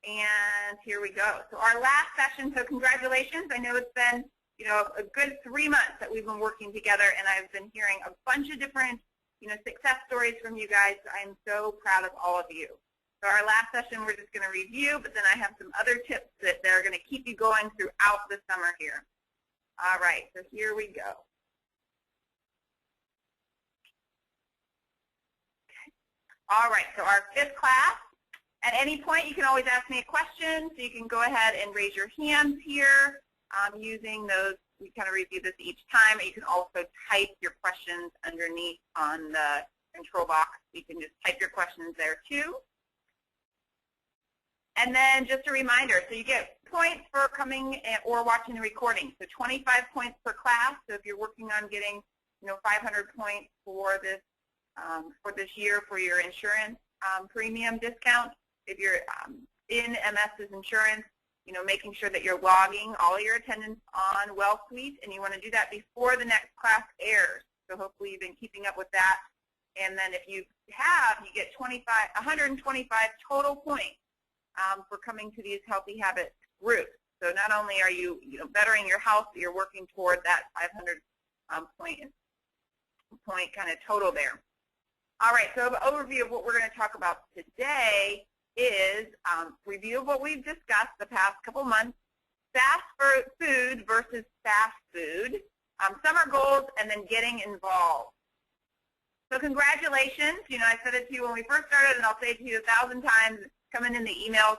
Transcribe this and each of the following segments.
And here we go. So our last session, so congratulations. I know it's been, a good 3 months that we've been working together, and I've been hearing a bunch of different, success stories from you guys. I'm so proud of all of you. So our last session, we're just going to review, but then I have some other tips that are going to keep you going throughout the summer here. All right, so here we go. Okay. All right, so our 5th class. At any point, you can always ask me a question, so you can go ahead and raise your hands here using those. We kind of review this each time. You can also type your questions underneath on the control box. You can just type your questions there too. And then just a reminder, so you get points for coming or watching the recording. So 25 points per class. So if you're working on getting 500 points for this year for your insurance premium discount, if you're in MS's insurance, making sure that you're logging all your attendance on WellSuite, and you want to do that before the next class airs. So hopefully you've been keeping up with that. And then if you have, you get 125 total points for coming to these Healthy Habits groups. So not only are you, bettering your health, but you're working toward that 500 point kind of total there. All right, so an overview of what we're going to talk about today is review of what we've discussed the past couple months, fast food versus fast food, summer goals, and then getting involved. So congratulations. I said it to you when we first started, and I'll say it to you 1,000 times, coming in the emails.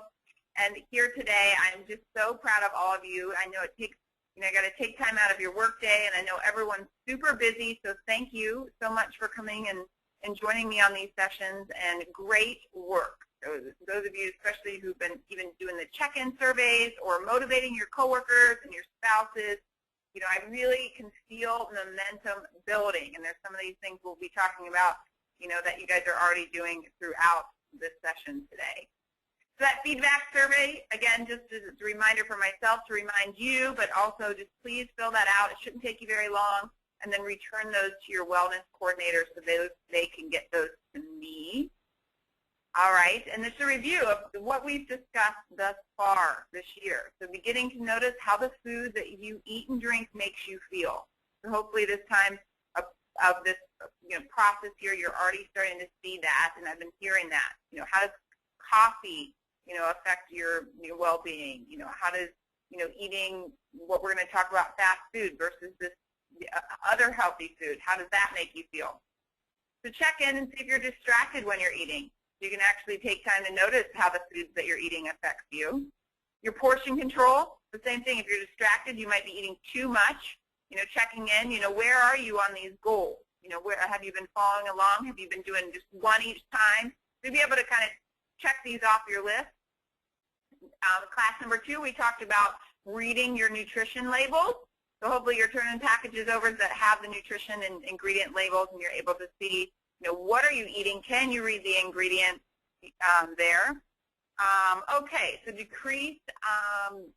And here today, I'm just so proud of all of you. I know it takes, you got to take time out of your work day, and I know everyone's super busy, so thank you so much for coming and joining me on these sessions, and great work. Those of you especially who've been even doing the check-in surveys or motivating your coworkers and your spouses, I really can feel momentum building, and there's some of these things we'll be talking about, that you guys are already doing throughout this session today. So that feedback survey, again, just as a reminder for myself to remind you, but also just please fill that out. It shouldn't take you very long, and then return those to your wellness coordinator so they can get those to me. All right, and this is a review of what we've discussed thus far this year. So beginning to notice how the food that you eat and drink makes you feel. So hopefully this time of this process here, you're already starting to see that, and I've been hearing that. How does coffee affect your well-being? How does eating what we're going to talk about, fast food versus this other healthy food, how does that make you feel? So check in and see if you're distracted when you're eating. You can actually take time to notice how the foods that you're eating affects you. Your portion control, the same thing. If you're distracted, you might be eating too much. Checking in, where are you on these goals? Where have you been following along? Have you been doing just one each time? To be able to kind of check these off your list. Class number 2, we talked about reading your nutrition labels. So hopefully you're turning packages over that have the nutrition and ingredient labels, and you're able to see, what are you eating? Can you read the ingredients there? Okay, so decrease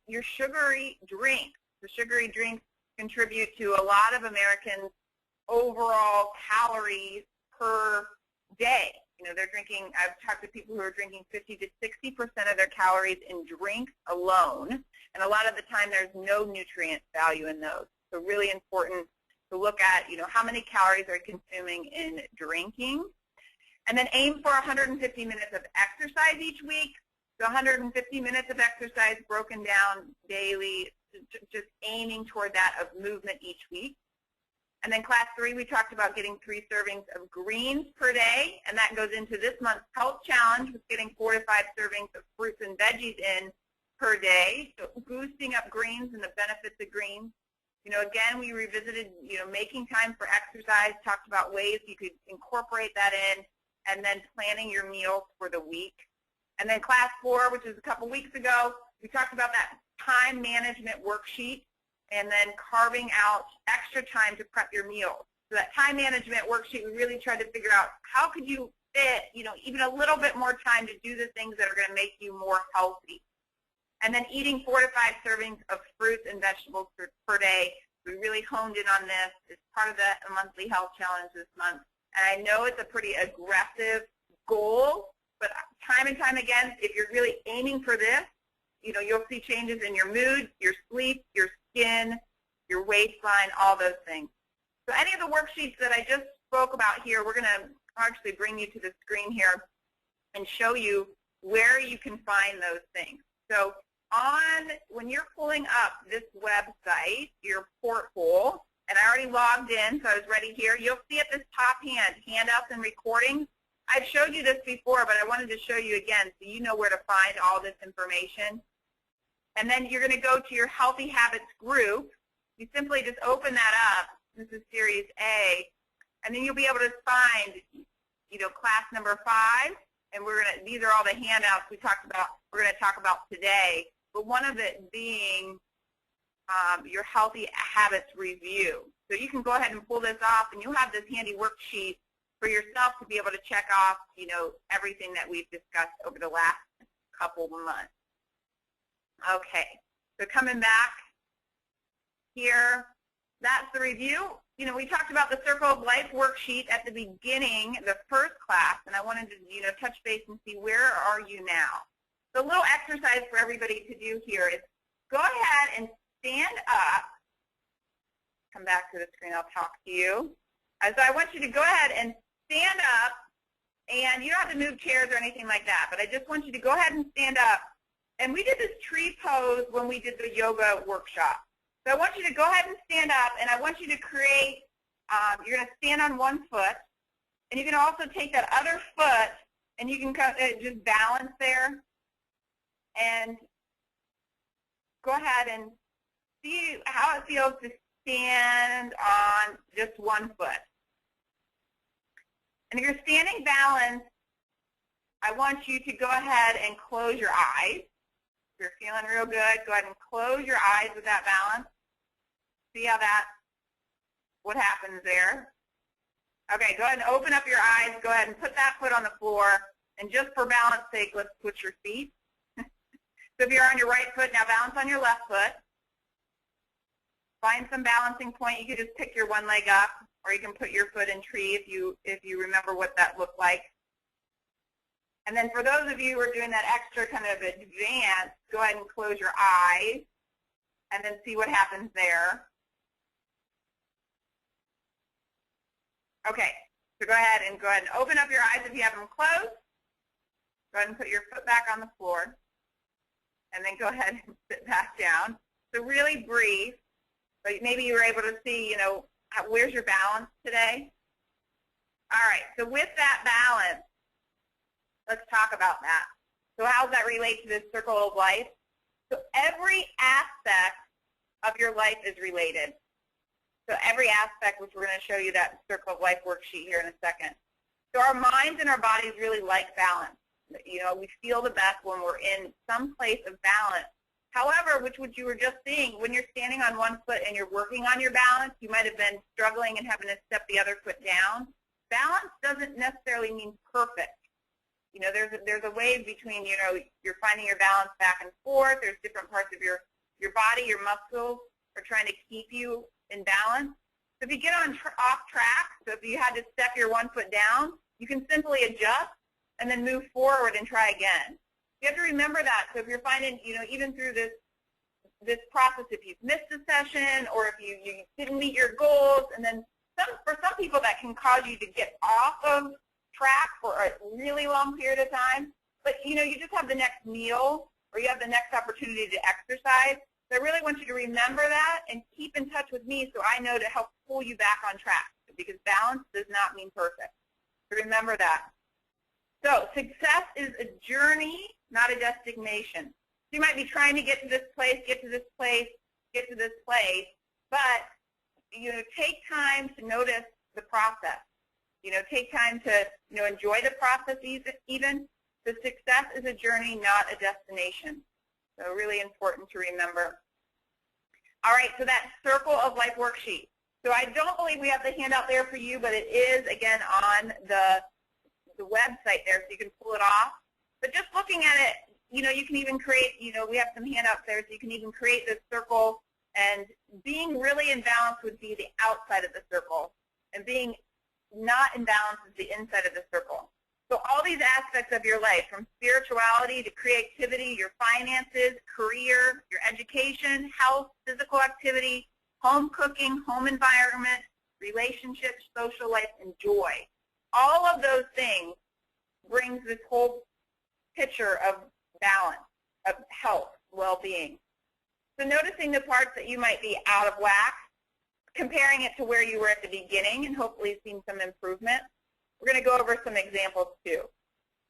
your sugary drinks. The sugary drinks contribute to a lot of Americans' overall calories per day. They're drinking, I've talked to people who are drinking 50 to 60% of their calories in drinks alone, and a lot of the time there's no nutrient value in those. So really important to look at, how many calories are you consuming in drinking, and then aim for 150 minutes of exercise each week. So 150 minutes of exercise broken down daily, just aiming toward that of movement each week. And then class 3, we talked about getting 3 servings of greens per day, and that goes into this month's health challenge with getting 4 to 5 servings of fruits and veggies in per day. So boosting up greens and the benefits of greens. Again, we revisited, making time for exercise, talked about ways you could incorporate that in, and then planning your meals for the week. And then class 4, which is a couple weeks ago, we talked about that time management worksheet, and then carving out extra time to prep your meals. So that time management worksheet, we really tried to figure out how could you fit, even a little bit more time to do the things that are going to make you more healthy. And then eating 4 to 5 servings of fruits and vegetables per day. We really honed in on this. It's part of the monthly health challenge this month. And I know it's a pretty aggressive goal, But time and time again, if you're really aiming for this, you'll see changes in your mood, your sleep, your skin, your waistline, all those things. So any of the worksheets that I just spoke about here, we're going to actually bring you to the screen here and show you where you can find those things. So when you're pulling up this website, your porthole, and I already logged in, so I was ready here, you'll see at this top handouts and recordings. I've showed you this before, but I wanted to show you again so you know where to find all this information. And then you're going to go to your Healthy Habits group. You simply just open that up. This is Series A. And then you'll be able to find, class number 5. And these are all the handouts we're going to talk about today. But one of it being your Healthy Habits review. So you can go ahead and pull this off, and you'll have this handy worksheet for yourself to be able to check off, everything that we've discussed over the last couple of months. Okay, so coming back here, that's the review. We talked about the Circle of Life worksheet at the beginning, the first class, and I wanted to, touch base and see where are you now. So a little exercise for everybody to do here is go ahead and stand up. Come back to the screen, I'll talk to you. So I want you to go ahead and stand up, and you don't have to move chairs or anything like that, but I just want you to go ahead and stand up. And we did this tree pose when we did the yoga workshop. So I want you to go ahead and stand up, and I want you to create, you're going to stand on one foot, and you can also take that other foot, and you can just balance there, and go ahead and see how it feels to stand on just one foot. And if you're standing balanced, I want you to go ahead and close your eyes. If you're feeling real good, go ahead and close your eyes with that balance. See what happens there. Okay, go ahead and open up your eyes. Go ahead and put that foot on the floor. And just for balance sake, let's switch your feet. So if you're on your right foot, now balance on your left foot. Find some balancing point. You could just pick your one leg up, or you can put your foot in tree if you remember what that looked like. And then for those of you who are doing that extra kind of advance, go ahead and close your eyes and then see what happens there. Okay, so go ahead and open up your eyes if you have them closed. Go ahead and put your foot back on the floor. And then go ahead and sit back down. So really breathe. So maybe you were able to see, where's your balance today? All right, so with that balance, let's talk about that. So how does that relate to this circle of life? So every aspect of your life is related. So every aspect, which we're going to show you that circle of life worksheet here in a second. So our minds and our bodies really like balance. We feel the best when we're in some place of balance. However, which you were just seeing, when you're standing on one foot and you're working on your balance, you might have been struggling and having to step the other foot down. Balance doesn't necessarily mean perfect. There's a wave between, you're finding your balance back and forth. There's different parts of your body, your muscles are trying to keep you in balance. So if you get off track, so if you had to step your one foot down, you can simply adjust and then move forward and try again. You have to remember that. So if you're finding, even through this process, if you've missed a session or if you didn't meet your goals, and then for some people that can cause you to get off of track for a really long period of time. But, you just have the next meal or you have the next opportunity to exercise. So I really want you to remember that and keep in touch with me so I know to help pull you back on track, because balance does not mean perfect. So remember that. So success is a journey, not a destination. So you might be trying to get to this place, get to this place, get to this place, but take time to notice the process. Take time to enjoy the process even. The success is a journey, not a destination. So really important to remember. All right, so that circle of life worksheet. So I don't believe we have the handout there for you, but it is, again, on the website there, so you can pull it off. But just looking at it, you can even create, we have some handouts there, so you can even create this circle, and being really in balance would be the outside of the circle, and being not in balance is the inside of the circle. So all these aspects of your life, from spirituality to creativity, your finances, career, your education, health, physical activity, home cooking, home environment, relationships, social life, and joy. All of those things brings this whole picture of balance, of health, well-being. So noticing the parts that you might be out of whack, comparing it to where you were at the beginning, and hopefully seeing some improvement. We're going to go over some examples too.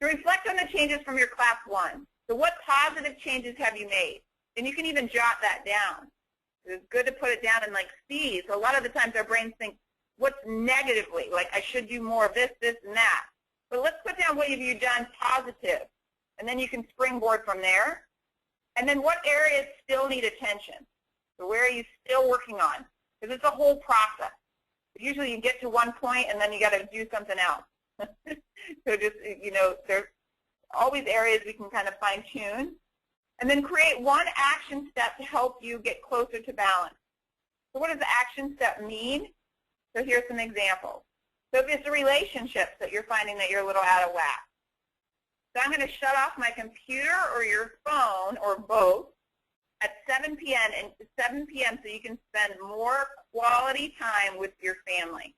To reflect on the changes from your class 1. So what positive changes have you made? And you can even jot that down. It's good to put it down and like see. So a lot of the times our brains think, what's negatively? Like I should do more of this, this, and that. But let's put down what have you done positive. And then you can springboard from there. And then what areas still need attention? So where are you still working on? Because it's a whole process. Usually you get to one point and then you got to do something else. So just, you know, there's always areas we can kind of fine tune. And then create one action step to help you get closer to balance. So what does the action step mean? So here's some examples. So if it's the relationships that you're finding that you're a little out of whack. So I'm going to shut off my computer or your phone or both at 7 p.m. and 7 p.m. so you can spend more quality time with your family.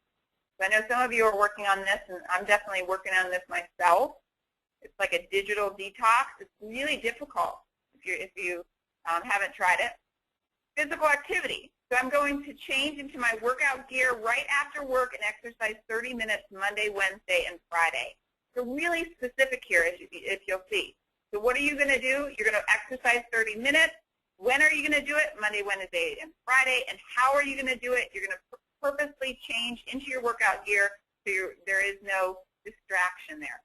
So I know some of you are working on this, and I'm definitely working on this myself. It's like a digital detox. It's really difficult if you haven't tried it. Physical activity. So I'm going to change into my workout gear right after work and exercise 30 minutes Monday, Wednesday, and Friday. So really specific here, if you'll see. So what are you going to do? You're going to exercise 30 minutes. When are you going to do it? Monday, Wednesday, and Friday. And how are you going to do it? You're going to purposely change into your workout gear so there is no distraction there.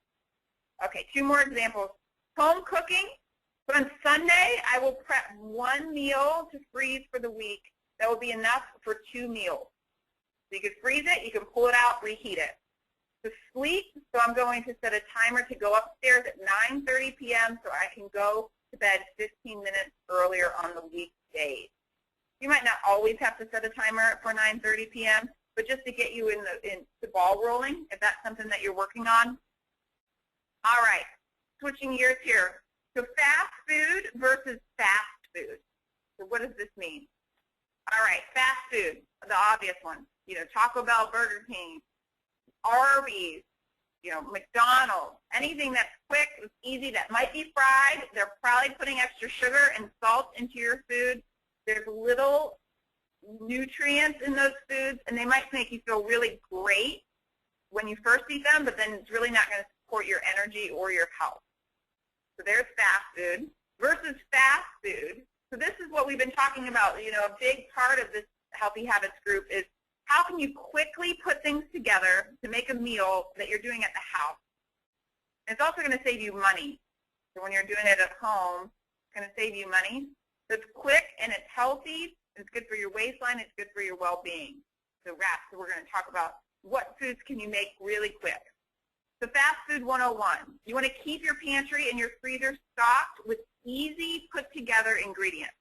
Okay, 2 more examples. Home cooking. So on Sunday, I will prep 1 meal to freeze for the week. That will be enough for 2 meals. So you can freeze it, you can pull it out, reheat it. To sleep, so I'm going to set a timer to go upstairs at 9:30 p.m. so I can go to bed 15 minutes earlier on the weekdays. You might not always have to set a timer for 9:30 p.m., but just to get you in the ball rolling, if that's something that you're working on. All right, switching gears here. So fast food versus fast food. So what does this mean? All right, fast food, the obvious one. You know, Taco Bell, Burger King, Arby's, you know, McDonald's, anything that's quick, easy, that might be fried. They're probably putting extra sugar and salt into your food. There's little nutrients in those foods, and they might make you feel really great when you first eat them, but then it's really not going to support your energy or your health. So there's fast food versus fast food. So this is what we've been talking about. You know, a big part of this Healthy Habits group is how can you quickly put things together to make a meal that you're doing at the house. And it's also going to save you money. So when you're doing it at home, it's going to save you money. So it's quick and it's healthy. It's good for your waistline. It's good for your well-being. So we're going to talk about what foods can you make really quick. So Fast Food 101. You want to keep your pantry and your freezer stocked with easy put-together ingredients.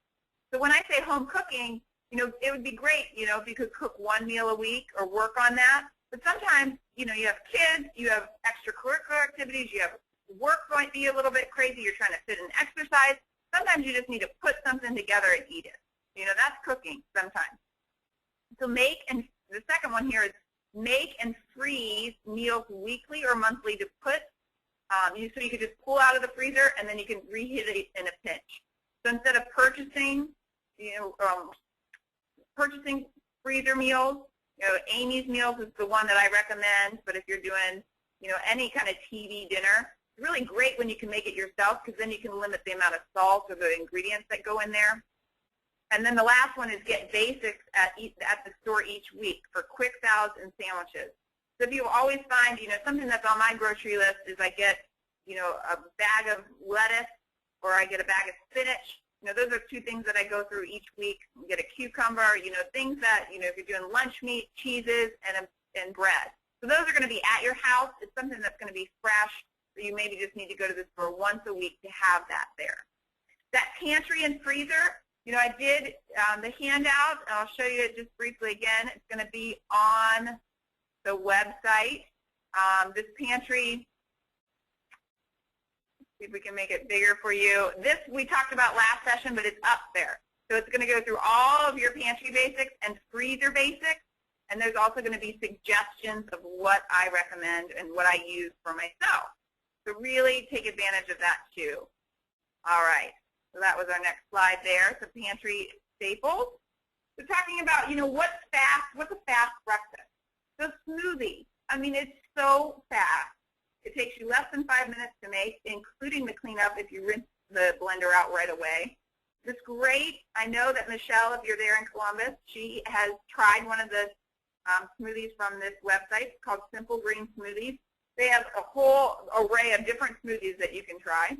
So when I say home cooking, you know, it would be great, you know, if you could cook 1 meal a week or work on that. But sometimes, you know, you have kids, you have extracurricular activities, you have work might be a little bit crazy, you're trying to fit in exercise. Sometimes you just need to put something together and eat it. You know, that's cooking sometimes. So the second one here is make and freeze meals weekly or monthly to put, so you could just pull out of the freezer and then you can reheat it in a pinch. So instead of purchasing, you know, purchasing freezer meals, you know, Amy's Meals is the one that I recommend, but if you're doing, you know, any kind of TV dinner, it's really great when you can make it yourself because then you can limit the amount of salt or the ingredients that go in there. And then the last one is get basics at the store each week for quick salads and sandwiches. So if you always find, you know, something that's on my grocery list is I get, you know, a bag of lettuce or I get a bag of spinach. You know, those are 2 things that I go through each week. You get a cucumber, you know, things that, you know, if you're doing lunch meat, cheeses, and bread. So those are going to be at your house. It's something that's going to be fresh. So you maybe just need to go to the store once a week to have that there. That pantry and freezer, you know, I did the handout. I'll show you it just briefly again. It's going to be on the website. This pantry See if we can make it bigger for you. This we talked about last session, but it's up there. So it's going to go through all of your pantry basics and freezer basics, and there's also going to be suggestions of what I recommend and what I use for myself. So really take advantage of that too. All right, so that was our next slide there, so pantry staples. We're talking about, what's a fast breakfast? So smoothie, I mean, it's so fast. It takes you less than 5 minutes to make, including the cleanup if you rinse the blender out right away. It's great. I know that Michelle, if you're there in Columbus, she has tried one of the smoothies from this website. It's called Simple Green Smoothies. They have a whole array of different smoothies that you can try.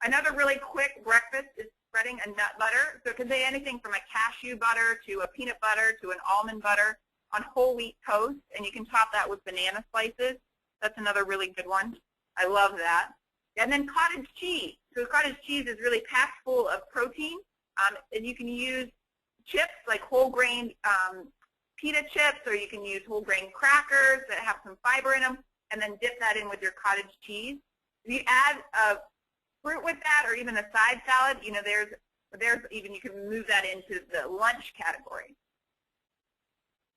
Another really quick breakfast is spreading a nut butter. So it can be anything from a cashew butter to a peanut butter to an almond butter on whole wheat toast, and you can top that with banana slices. That's another really good one. I love that. And then cottage cheese. So cottage cheese is really packed full of protein, and you can use chips like whole grain pita chips, or you can use whole grain crackers that have some fiber in them, and then dip that in with your cottage cheese. If you add fruit with that, or even a side salad, there's even, you can move that into the lunch category.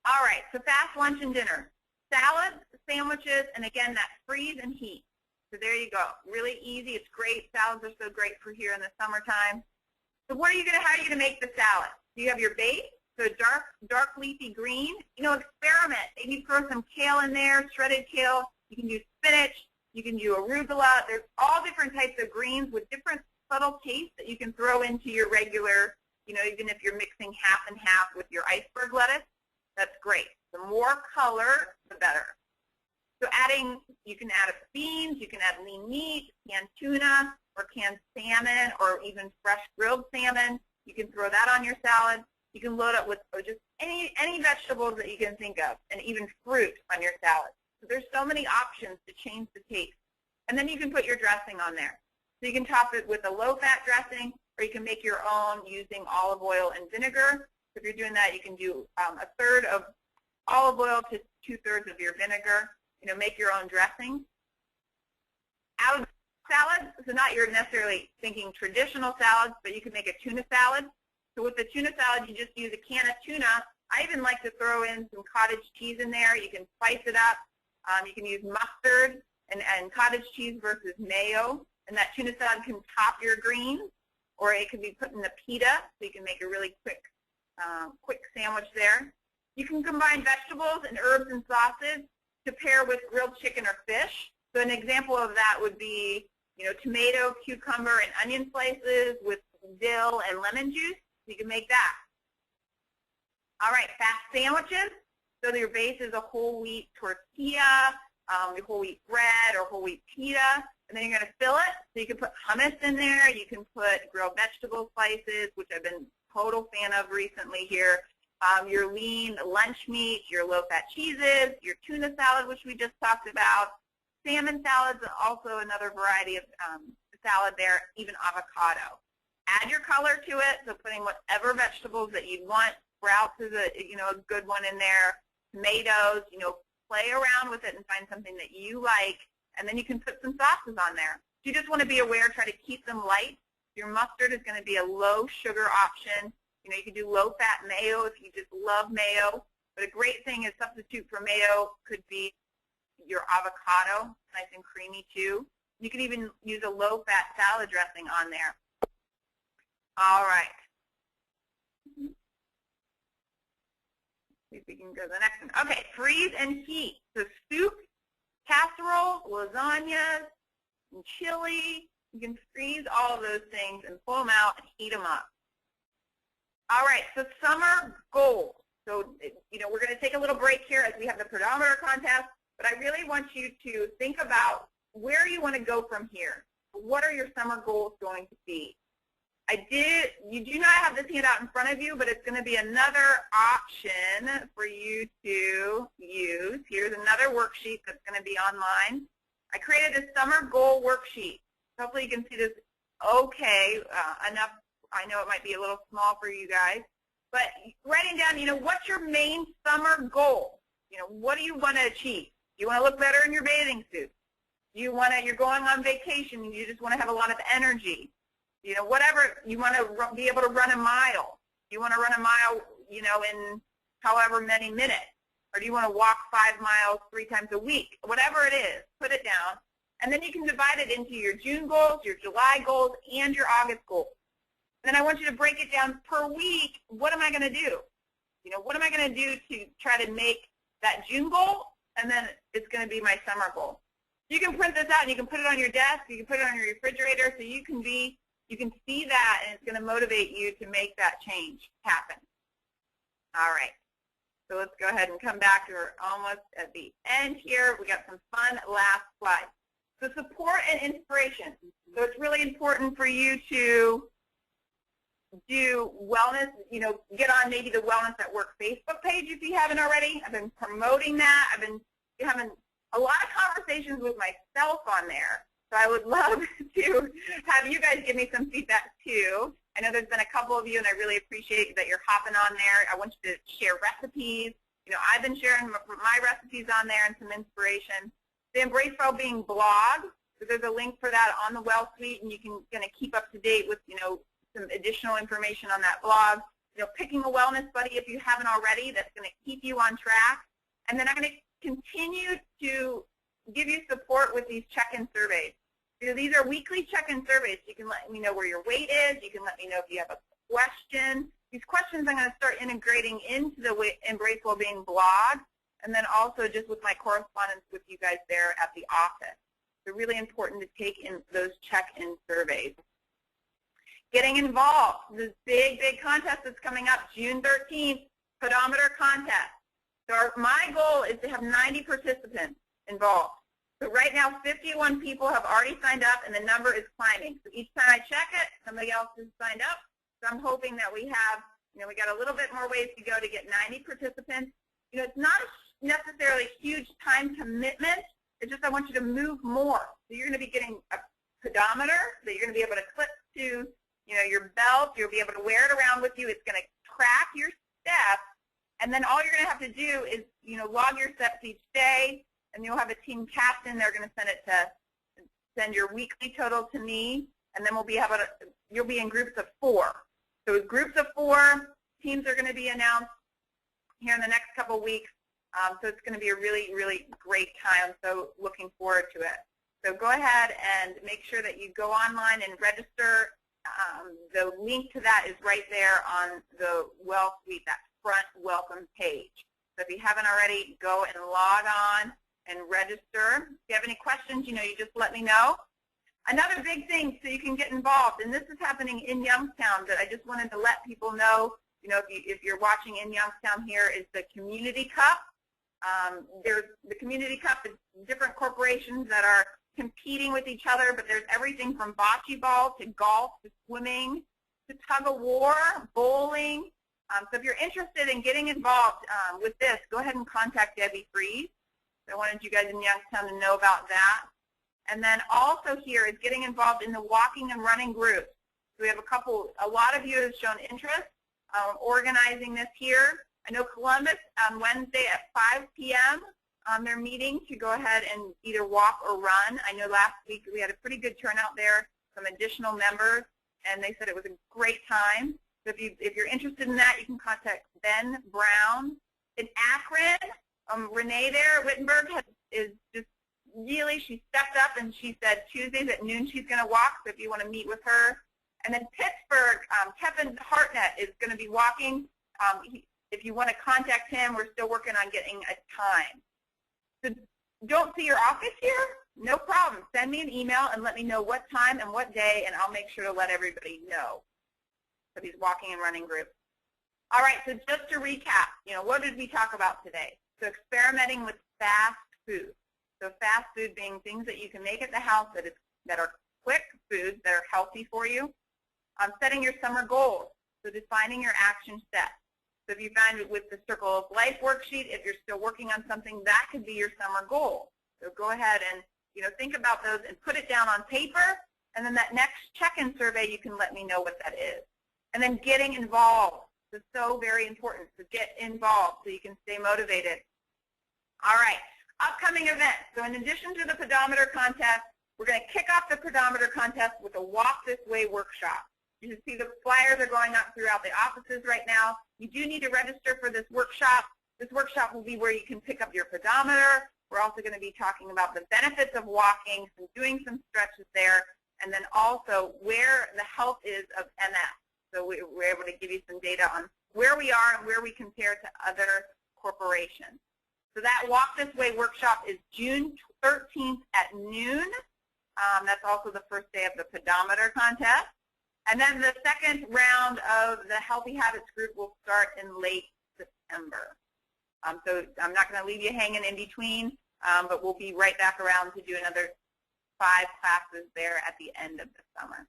All right, so fast lunch and dinner. Salads, sandwiches, and again, that freeze and heat. So there you go. Really easy. It's great. Salads are so great for here in the summertime. So how are you going to make the salad? So you have your base, so dark leafy green. Experiment. Maybe throw some kale in there, shredded kale. You can use spinach. You can do arugula. There's all different types of greens with different subtle tastes that you can throw into your regular, even if you're mixing half and half with your iceberg lettuce. That's great. The more color, the better. So you can add beans, you can add lean meat, canned tuna, or canned salmon, or even fresh grilled salmon. You can throw that on your salad. You can load up with just any vegetables that you can think of, and even fruit on your salad. So there's so many options to change the taste. And then you can put your dressing on there. So you can top it with a low-fat dressing, or you can make your own using olive oil and vinegar. So if you're doing that, you can do a third of olive oil to 2/3 of your vinegar. Make your own dressing. Out of salads, so not you're necessarily thinking traditional salads, but you can make a tuna salad. So with the tuna salad, you just use a can of tuna. I even like to throw in some cottage cheese in there. You can spice it up. You can use mustard and cottage cheese versus mayo. And that tuna salad can top your greens, or it can be put in the pita, so you can make a really quick sandwich there. You can combine vegetables and herbs and sauces to pair with grilled chicken or fish. So an example of that would be, tomato, cucumber, and onion slices with dill and lemon juice. You can make that. All right, fast sandwiches. So your base is a whole wheat tortilla, your whole wheat bread, or whole wheat pita, and then you're going to fill it. So you can put hummus in there. You can put grilled vegetable slices, which I've been a total fan of recently here. Your lean lunch meat, your low-fat cheeses, your tuna salad, which we just talked about, salmon salads, also another variety of salad there, even avocado. Add your color to it, so putting whatever vegetables that you want. Sprouts is a good one in there. Tomatoes, play around with it and find something that you like, and then you can put some sauces on there. You just want to be aware, try to keep them light. Your mustard is going to be a low sugar option. You can do low-fat mayo if you just love mayo. But a great thing is substitute for mayo could be your avocado, nice and creamy too. You can even use a low-fat salad dressing on there. All right. See if we can go to the next one. Okay, freeze and heat. So soup, casserole, lasagnas, and chili. You can freeze all of those things and pull them out and heat them up. All right, so summer goals. So, we're going to take a little break here as we have the pedometer contest, but I really want you to think about where you want to go from here. What are your summer goals going to be? You do not have this handout in front of you, but it's going to be another option for you to use. Here's another worksheet that's going to be online. I created a summer goal worksheet. Hopefully you can see this okay enough. I know it might be a little small for you guys, but writing down, what's your main summer goal? What do you want to achieve? Do you want to look better in your bathing suit? You're going on vacation and you just want to have a lot of energy. You know, whatever, you want to be able to run a mile. You want to run a mile, you know, in however many minutes. Or do you want to walk 5 miles 3 times a week? Whatever it is, put it down. And then you can divide it into your June goals, your July goals, and your August goals. And then I want you to break it down per week. What am I going to do? You know, what am I going to do to try to make that June goal? And then it's going to be my summer goal. You can print this out and you can put it on your desk. You can put it on your refrigerator so you can see that, and it's going to motivate you to make that change happen. All right. So let's go ahead and come back. We're almost at the end here. We got some fun last slides. So support and inspiration. So it's really important for you to do wellness, you know, get on maybe the Wellness at Work Facebook page if you haven't already. I've been promoting that. I've been having a lot of conversations with myself on there. So I would love to have you guys give me some feedback too. I know there's been a couple of you, and I really appreciate that you're hopping on there. I want you to share recipes. You know, I've been sharing my recipes on there and some inspiration. The Embrace Wellbeing blog, so there's a link for that on the Well Suite, and you can kind of keep up to date with, you know, some additional information on that blog. You know, picking a wellness buddy if you haven't already, that's going to keep you on track. And then I'm going to continue to give you support with these check-in surveys. So these are weekly check-in surveys. You can let me know where your weight is. You can let me know if you have a question. These questions I'm going to start integrating into the Embrace Wellbeing blog, and then also just with my correspondence with you guys there at the office. They're really important to take in those check-in surveys. Getting involved. This big contest that's coming up June 13th, pedometer contest. So my goal is to have 90 participants involved. So right now, 51 people have already signed up, and the number is climbing. So each time I check it, somebody else has signed up. So I'm hoping that we have, you know, we got a little bit more ways to go to get 90 participants. You know, it's not necessarily a huge time commitment. It's just I want you to move more. So you're going to be getting a pedometer that you're going to be able to clip to, you know, your belt. You'll be able to wear it around with you. It's going to track your steps. And then all you're going to have to do is, you know, log your steps each day, and you'll have a team captain. They're going to send your weekly total to me, and then you'll be in groups of 4. So groups of 4, teams are going to be announced here in the next couple of weeks. So it's going to be a really, really great time. So looking forward to it. So go ahead and make sure that you go online and register. The link to that is right there on the Well Suite, that front welcome page. So if you haven't already, go and log on and register. If you have any questions, you know, you just let me know. Another big thing so you can get involved, and this is happening in Youngstown, that I just wanted to let people know, you know, if you're watching in Youngstown here, is the Community Cup. There's the Community Cup is different corporations that are competing with each other, but there's everything from bocce ball to golf to swimming to tug of war, bowling. So if you're interested in getting involved with this, go ahead and contact Debbie Freeze. So I wanted you guys in Youngstown to know about that. And then also here is getting involved in the walking and running groups. So we have a lot of you have shown interest organizing this here. I know Columbus on Wednesday at 5 p.m. They're meeting to go ahead and either walk or run. I know last week we had a pretty good turnout there, some additional members, and they said it was a great time. So if you're interested in that, you can contact Ben Brown. In Akron, Renee there at Wittenberg is just really, she stepped up and she said Tuesdays at noon she's going to walk, so if you want to meet with her. And then Pittsburgh, Kevin Hartnett is going to be walking. If you want to contact him, we're still working on getting a time. So don't see your office here? No problem. Send me an email and let me know what time and what day, and I'll make sure to let everybody know for these walking and running groups. All right, so just to recap, you know, what did we talk about today? So experimenting with fast food. So fast food being things that you can make at the house that are quick foods that are healthy for you. Setting your summer goals. So defining your action steps. So if you find with the Circle of Life worksheet, if you're still working on something, that could be your summer goal. So go ahead and, you know, think about those and put it down on paper. And then that next check-in survey, you can let me know what that is. And then getting involved. So very important. So get involved so you can stay motivated. All right. Upcoming events. So in addition to the pedometer contest, we're going to kick off the pedometer contest with a Walk This Way workshop. You can see the flyers are going up throughout the offices right now. You do need to register for this workshop. This workshop will be where you can pick up your pedometer. We're also going to be talking about the benefits of walking, doing some stretches there, and then also where the health is of MS. So we're able to give you some data on where we are and where we compare to other corporations. So that Walk This Way workshop is June 13th at noon. That's also the first day of the pedometer contest. And then the second round of the Healthy Habits group will start in late September. So I'm not going to leave you hanging in between, but we'll be right back around to do another 5 classes there at the end of the summer.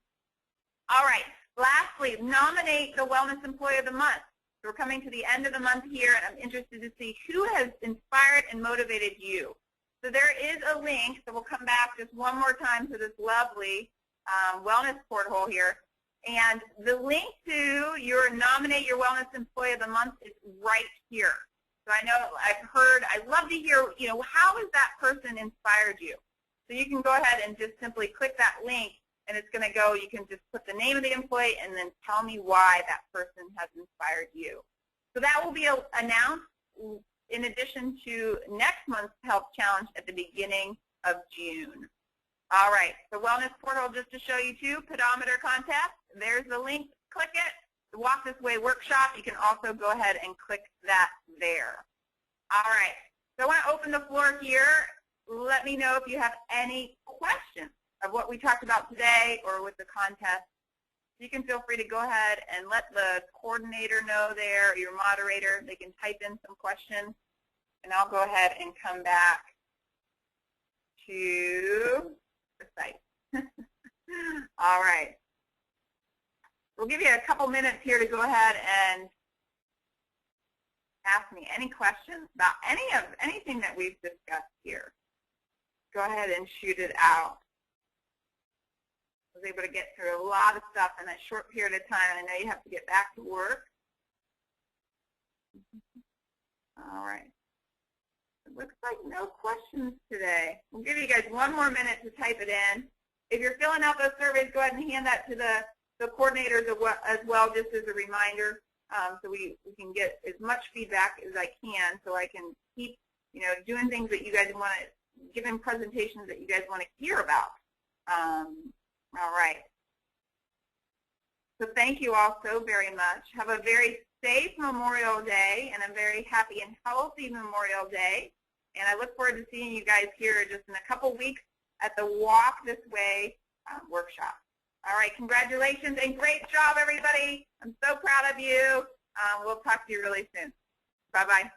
All right. Lastly, nominate the Wellness Employee of the Month. So we're coming to the end of the month here, and I'm interested to see who has inspired and motivated you. So there is a link, so we'll come back just one more time to this lovely wellness porthole here. And the link to your Nominate Your Wellness Employee of the Month is right here. So I know I'd love to hear, how has that person inspired you? So you can go ahead and just simply click that link, and it's going to go, you can just put the name of the employee and then tell me why that person has inspired you. So that will be announced in addition to next month's Health Challenge at the beginning of June. All right, so Wellness Portal, just to show you too, pedometer contest. There's the link. Click it. The Walk This Way workshop, you can also go ahead and click that there. All right, so I want to open the floor here. Let me know if you have any questions of what we talked about today or with the contest. You can feel free to go ahead and let the coordinator know there, or your moderator. They can type in some questions, and I'll go ahead and come back to the site. All right. We'll give you a couple minutes here to go ahead and ask me any questions about anything that we've discussed here. Go ahead and shoot it out. I was able to get through a lot of stuff in a short period of time. I know you have to get back to work. All right. It looks like no questions today. We'll give you guys one more minute to type it in. If you're filling out those surveys, go ahead and hand that to the coordinators as well, just as a reminder, so we can get as much feedback as I can, so I can keep, doing things that you guys want to, giving presentations that you guys want to hear about. All right. So thank you all so very much. Have a very safe Memorial Day and a very happy and healthy Memorial Day. And I look forward to seeing you guys here just in a couple weeks at the Walk This Way workshop. All right, congratulations and great job, everybody. I'm so proud of you. We'll talk to you really soon. Bye-bye.